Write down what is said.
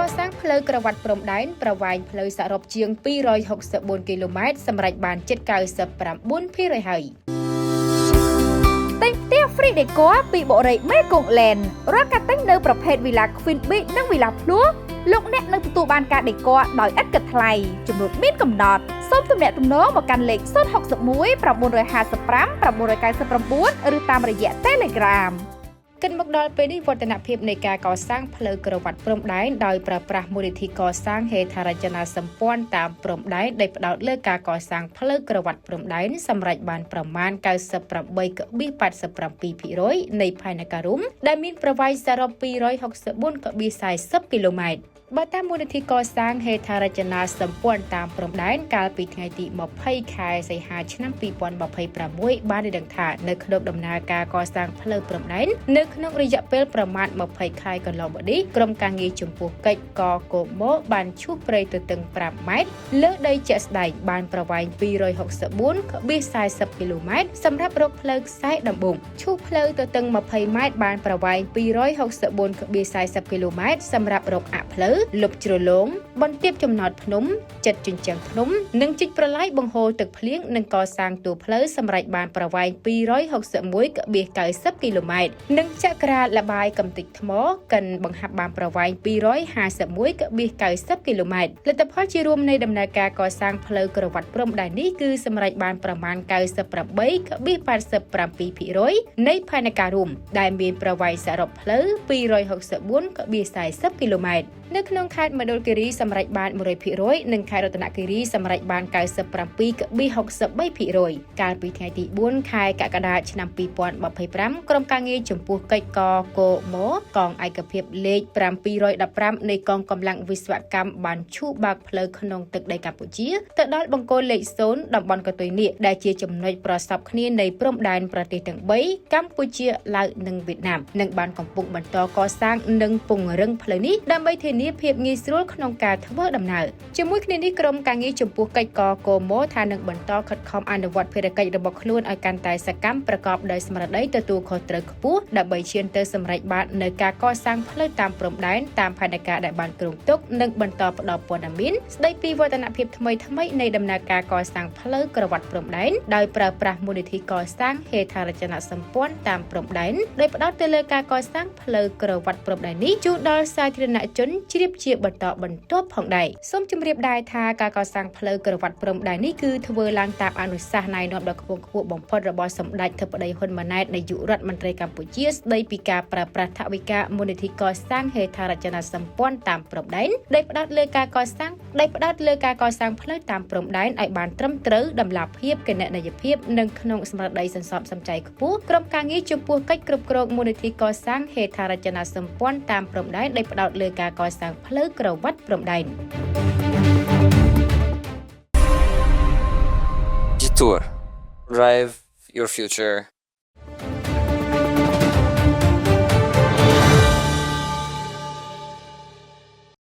កសាងផ្លូវក្រវ៉ាត់ព្រំដែនប្រវែងផ្លូវសរុបជាង264គីឡូម៉ែត្រសម្រេចបានជិត 99% ហើយទិញផ្ទះ Free Decor ពីបុរីមេគង្គលែនរាល់ការទិញនៅប្រភេទ Villa Queen Beach និង Villa Fleur លោកអ្នកនឹងទទួលបានការ Decor ដោយឥតគិតថ្លៃចំនួនមានកំណត់សូមទំនាក់ទំនងមកកាន់លេខ061 955 999 ឬតាមរយៈ Telegramគិតមកដល់ពេលនេះវឌ្ឍនភាពនៃការកសាងផ្លូវក្រវ៉ាត់ព្រំដែនដោយប្រើប្រាស់មូលនិធិកសាងហេដ្ឋារចនាសម្ព័ន្ធតាមព្រំដែនដែលផ្ដោតលើការកសាងផ្លូវក្រវ៉ាត់ព្រំដែនសម្រេចបានប្រមាណ 98.87% នៃផែនការរួមដែលមានប្រវែងសរុប 264.40 គីឡូម៉ែត្របើតាមមូលនិធិកសាងហេដ្ឋារចនាសម្ព័ន្ធតាមព្រំដែនកាលពីថ្ងៃទី20 ខែសីហាឆ្នាំ2026បានដឹងថានៅក្នុងដំណើរការកសាងផ្លូវព្រំដែននៅក្នុងរយៈពេលប្រមាណ20ខែកន្លងមកនេះក្រុមការងារចំពោះកិច្ចកកូម៉ូបានឈូសព្រៃទទឹង5ម៉ែត្រលើដីជាក់ស្ដែងបានប្រវែង 264.40 គីឡូម៉ែត្រសម្រាប់រកផ្លូវខ្សែដំបូងឈូសផ្លូវទទឹង20ម៉ែត្របានប្រវែង 264.40 គីឡូម៉ែត្រសម្រាប់រកអផ្លូវលុបជ្រលងបន្ទាបចំណោតភ្នំចិត្តជញ្ជាំងភ្នំនិងជីកប្រឡាយបង្ហូរទឹកភ្លៀងនិងកសាងទួលផ្លូវសម្រេចបានប្រវែង 261.90 គីឡូម៉ែត្រនិងចក្រាលបាយកំទេចថ្មកិនបង្ហាប់បានប្រវែង 251.90 គីឡូម៉ែត្រលទ្ធផលជារួមនៃដំណើរការកសាងផ្លូវក្រវ៉ាត់ព្រំដែននេះគឺសម្រេចបានប្រមាណ 98.87% នៃផែនការរួមដែលមានប្រវែងសរុបផ្លូវ 264.40 គីឡូម៉ែត្រនៅក្នុងខេត្តមណ្ឌលគិរីសម្រេចបាន 100% និងខេត្តរតនគិរីសម្រេចបាន 97.63% កាលពីថ្ងៃទី4ខែកក្កដាឆ្នាំ2025ក្រុមការងារចំពោះកិច្ចកកូម៉ូកងឯកភាពលេខ715នៃកងកម្លាំងវិស្វកម្មបានឈូសបើកផ្លូវក្នុងទឹកដីកម្ពុជាទៅដល់បង្គោលលេខ0តំបន់កតុយនៀកដែលជាចំណុចប្រសព្វគ្នានៃព្រំដែនប្រទេសទាំង3កម្ពុជាឡាវនិងវៀតណាមនិងបានកំពុងបន្តកសាងនិងពង្រឹងផ្លូវនេះដើម្បីធានាភាពងាយស្រួលក្នុងការធ្វើដំណើរជាមួយគ្នានេះក្រុមការងារចំពោះកិច្ចកកូម៉ូថានឹងបន្តខិតខំអនុវត្តភារកិច្ចរបស់ខ្លួនឲ្យកាន់តែសកម្មប្រកបដោយស្មារតីទទួលខុសត្រូវខ្ពស់ដើម្បីឈានទៅសម្រេចបាននូវការកសាងផ្លូវតាមព្រំដែនតាមផែនការដែលបានគ្រោងទុកនិងបន្តផ្តល់ព័ត៌មានស្ដីពីវឌ្ឍនភាពថ្មីៗនៃដំណើរការកសាងផ្លូវក្រវ៉ាត់ព្រំដែនដោយប្រើប្រាស់មូលនិធិកសាងហេដ្ឋារចនាសម្ព័ន្ធតាមព្រំដែនដោយផ្ដោតទៅលើការកសាងផ្លូវក្រវ៉ាត់ព្រំដែននេះជូនដល់សាធារណជនជ្រាបជាបន្តបន្ទាប់ផងដែរសូមជម្រាបដែរថាការកសាងផ្លូវក្រវ៉ាត់ព្រំដែននេះគឺធ្វើឡើងតាមអនុសាសន៍ណែនាំដ៏ខ្ពង់ខ្ពស់បំផុតរបស់សម្ដេចធិបតីហ៊ុនម៉ាណែតនាយករដ្ឋមន្ត្រីកម្ពុជាស្ដីពីការប្រើប្រាស់ថវិកាមូលនិធិកសាងហេដ្ឋារចនាសម្ព័ន្ធតាមព្រំដែនដែលផ្ដោតលើការកសាងផ្លូវតាមព្រំដែនឲ្យបានត្រឹមត្រូវតម្លាភាពគណនេយ្យភាពនិងក្នុងស្មារតីសន្សំសំចៃខ្ពស់ក្រុមការងារចំពោះកិច្ចគ្រប់គ្រងមូលនិធិកសាងហេដ្ឋារចនាសម្ព័ន្ធតាមព្រំដែនដែលផ្ដោតលើការកសាងផ្លូវក្រវ៉ាត់ព្រំដែន Detour. Drive your future